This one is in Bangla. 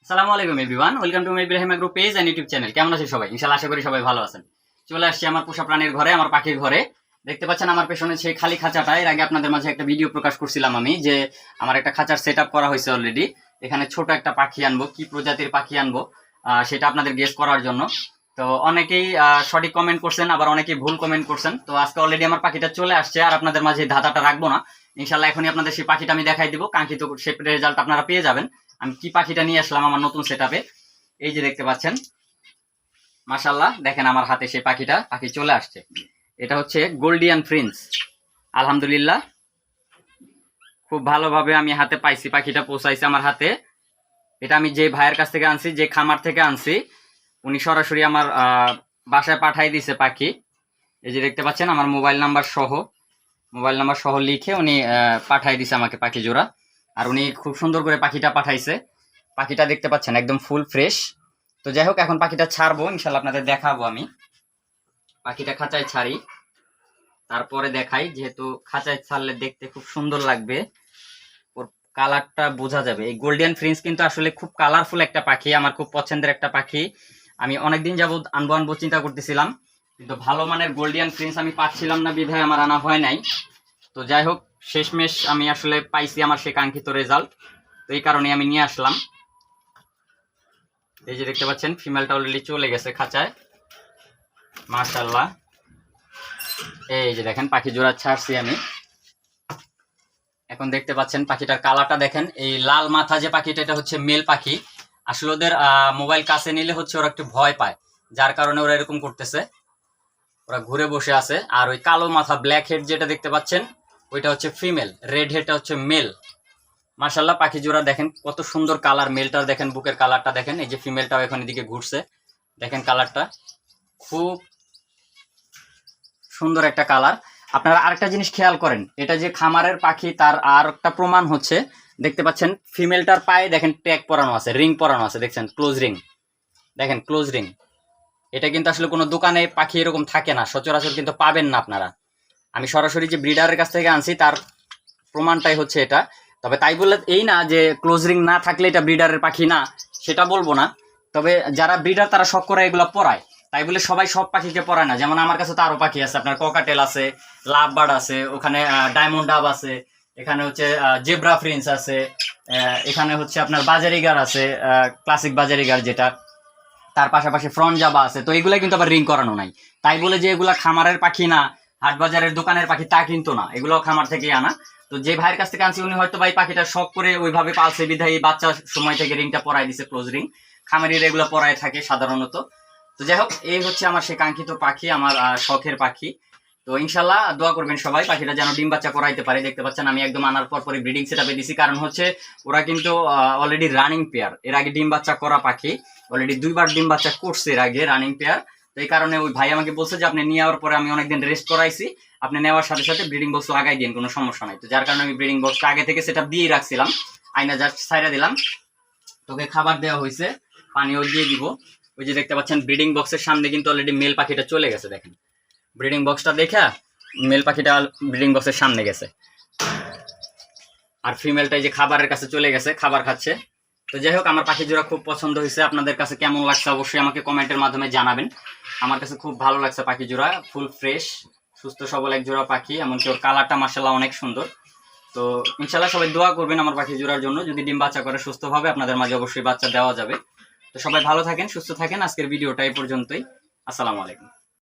আসসালামু আলাইকুম everyone, welcome to my Ibrahim agro page and YouTube channel. কেমন আছেন সবাই? ইনশাআল্লাহ আশা করি সবাই ভালো আছেন। চলে আসছি আমার পোষা প্রাণীর ঘরে, আমার পাখির ঘরে। দেখতে পাচ্ছেন আমার পেছনে সেই খালি খাঁচাটা। এর আগে আপনাদের মাঝে একটা ভিডিও প্রকাশ করছিলাম আমি, যে আমার একটা খাঁচার সেট আপ করা হয়েছে অলরেডি। এখানে ছোট একটা পাখি আনবো, কি প্রজাতির পাখি আনবো সেটা আপনাদের গেস করার জন্য। তো অনেকেই সঠিক কমেন্ট করছেন, আবার অনেকেই ভুল কমেন্ট করছেন। তো আজকে অলরেডি আমার পাখিটা চলে আসছে, আর আপনাদের মাঝে ধাঁধাটা রাখবো না। ইনশাআল্লাহ এখনই আপনাদের সেই পাখিটা আমি দেখাই দিব, কাঙ্ক্ষিত সে রেজাল্ট আপনারা পেয়ে যাবেন। আমি কি পাখিটা নিয়ে আসলাম আমার নতুন সেটআপে, এই যে দেখতে পাচ্ছেন। মাশাআল্লাহ, দেখেন আমার হাতে সেই পাখি চলে আসছে। এটা হচ্ছে গোল্ডিয়ান প্রিন্স। আলহামদুলিল্লাহ, খুব ভালোভাবে আমি হাতে পাইছি, পাখিটা পৌঁছাইছে আমার হাতে। এটা আমি যে ভাইয়ের কাছ থেকে আনছি, যে খামার থেকে আনছি, উনি সরাসরি আমার বাসায় পাঠাই দিছে পাখি। এই যে দেখতে পাচ্ছেন আমার মোবাইল নাম্বার সহ লিখে উনি পাঠাই দিছে আমাকে পাখি জোড়া। আর উনি খুব সুন্দর করে পাখিটা পাঠাইছে। পাখিটা দেখতে পাচ্ছেন একদম ফুল ফ্রেশ। তো যাই হোক, এখন পাখিটা ছাড়বো, ইনশাল্লাহ আপনাদের দেখাবো। আমি পাখিটা খাঁচায় ছাড়ি, তারপরে দেখাই, যেহেতু খাঁচায় ছাড়লে দেখতে খুব সুন্দর লাগবে, ওর কালারটা বোঝা যাবে। এই গোল্ডেন প্রিন্স কিন্তু আসলে খুব কালারফুল একটা পাখি, আমার খুব পছন্দের একটা পাখি। আমি অনেকদিন যাবত আনবো চিন্তা করতেছিলাম, কিন্তু ভালো মানের গোল্ডেন প্রিন্স আমি পাচ্ছিলাম না, বিধায় আমার আনা হয় নাই। তো যাই হোক, শেষমেশ আমি আসলে পাইছি আমার সে কাঙ্ক্ষিত রেজাল্ট। তো এই কারণে আমি নিয়ে আসলাম। এই যে দেখতে পাচ্ছেন ফিমেলটা অলরেডি চলে গেছে খাঁচায়। মাশাআল্লাহ, এই যে দেখেন পাখি জোড়া ছাড়ছি আমি। এখন দেখতে পাচ্ছেন পাখিটার কালারটা দেখেন। এই লাল মাথা যে পাখিটা, এটা হচ্ছে মেল পাখি। আসলে ওদের মোবাইল কাছে নিলে হচ্ছে ওরা একটু ভয় পায়, যার কারণে ওরা এরকম করতেছে, ওরা ঘুরে বসে আছে। আর ওই কালো মাথা ব্ল্যাক হেড যেটা দেখতে পাচ্ছেন, ওইটা হচ্ছে ফিমেল, রেড হেডটা হচ্ছে মেল। মাশাআল্লাহ, পাখি জোড়া দেখেন কত সুন্দর কালার। মেলটার দেখেন বুকের কালারটা দেখেন। এই যে ফিমেলটাও এখন এদিকে ঘুরছে, দেখেন কালারটা খুব সুন্দর একটা কালার। আপনারা আরেকটা জিনিস খেয়াল করেন, এটা যে খামারের পাখি তার আর একটা প্রমাণ হচ্ছে, দেখতে পাচ্ছেন ফিমেলটার পায়ে দেখেন ট্যাগ পরানো আছে, রিং পরানো আছে, দেখছেন ক্লোজ রিং, দেখেন ক্লোজ রিং। এটা কিন্তু আসলে কোনো দোকানে পাখি এরকম থাকে না, সচরাচর কিন্তু পাবেন না আপনারা। আমি সরাসরি যে ব্রিডারের কাছ থেকে আনছি তার প্রমাণটাই হচ্ছে এটা। তবে তাই বলে এই না যে ক্লোজ রিং না থাকলে এটা ব্রিডারের পাখি না, সেটা বলবো না। তবে যারা ব্রিডার তারা শখ করে এগুলো পরায়, তাই বলে সবাই সব পাখিকে পরায় না। যেমন আমার কাছে তো আরো পাখি আছে, আপনার ককাটেল আছে, লাভ বার্ড আছে, ওখানে ডায়মন্ড ডাব আছে, এখানে হচ্ছে জেব্রা প্রিন্স আছে, এখানে হচ্ছে আপনার বাজারিগার আছে, ক্লাসিক বাজারিগার যেটা, তার পাশাপাশি ফ্রন্ট জাবা আছে। তো এগুলা কিন্তু আবার রিং করানো নাই। তাই বলে যে এগুলা খামারের পাখি না, হাট বাজারের দোকানের পাখি, তা কিন্তু না, এগুলো খামার থেকেই আনা। তো যে ভাইয়ের কাছ থেকে আনছি উনি হয়তো ভাই পাখিটা শখ করে ওইভাবে পালছে, বিধায়ী বাচ্চার সময় থেকে রিংটা পরাই দিছে, ক্লোজ রিং। খামারির এগুলো পরায় থাকে সাধারণত। তো যাই হোক, এই হচ্ছে আমার সে কাঙ্ক্ষিত পাখি, আমার শখের পাখি। তো ইনশাল্লাহ দোয়া করবেন সবাই, পাখিটা যেন ডিম বাচ্চা করাইতে পারে। দেখতে পাচ্ছেন আমি একদম আনার পরই ব্রিডিং সেটআপে দিছি, কারণ হচ্ছে ওরা কিন্তু অলরেডি রানিং পেয়ার। এর আগে ডিম বাচ্চা করা পাখি, অলরেডি 2বার ডিম বাচ্চা করছে এর আগে, রানিং পেয়ার। তো এই কারণে ওই ভাই আমাকে বলছে যে আপনি নিয়ে যাওয়ার পরে, আমি অনেকদিন রেস্ট করাইছি, আপনি নেওয়ার সাথে সাথে ব্রিডিং বক্স লাগাই দিন, কোনো সমস্যা নাই। তো যার কারণে আমি ব্রিডিং বক্সটা আগে থেকে সেটআপ দিয়েই রাখছিলাম, আইনা জাস্ট ছাইড়া দিলাম। তোকে খাবার দেওয়া হয়েছে, পানিও দিয়ে দিব। ওই যে দেখতে পাচ্ছেন ব্রিডিং বক্সের সামনে কিন্তু অলরেডি মেল পাখিটা চলে গেছে, দেখেন ব্রিডিং বক্সটা দেখা মেল পাখিটা ব্রিডিং বক্সের সামনে গেছে, আর ফিমেলটা এই যে খাবারের কাছে চলে গেছে, খাবার খাচ্ছে। তো যাই হোক, আমার পাখি জোড়া খুব পছন্দ হয়েছে। আপনাদের কাছে কেমন লাগছে অবশ্যই আমাকে কমেন্টের মাধ্যমে জানাবেন। আমার কাছে খুব ভালো লাগছে পাখি জোড়া, ফুল ফ্রেশ সুস্থ সবল এক জোড়া পাখি, এমনকি ওর কালারটা মাশাআল্লাহ অনেক সুন্দর। তো ইনশাআল্লাহ সবাই দোয়া করবেন আমার পাখি জোড়ার জন্য, যদি ডিম বাচ্চা করে সুস্থভাবে আপনাদের মাঝে অবশ্যই বাচ্চা দেওয়া যাবে। তো সবাই ভালো থাকেন, সুস্থ থাকেন। আজকের ভিডিওটা এই পর্যন্তই। আসসালামু আলাইকুম।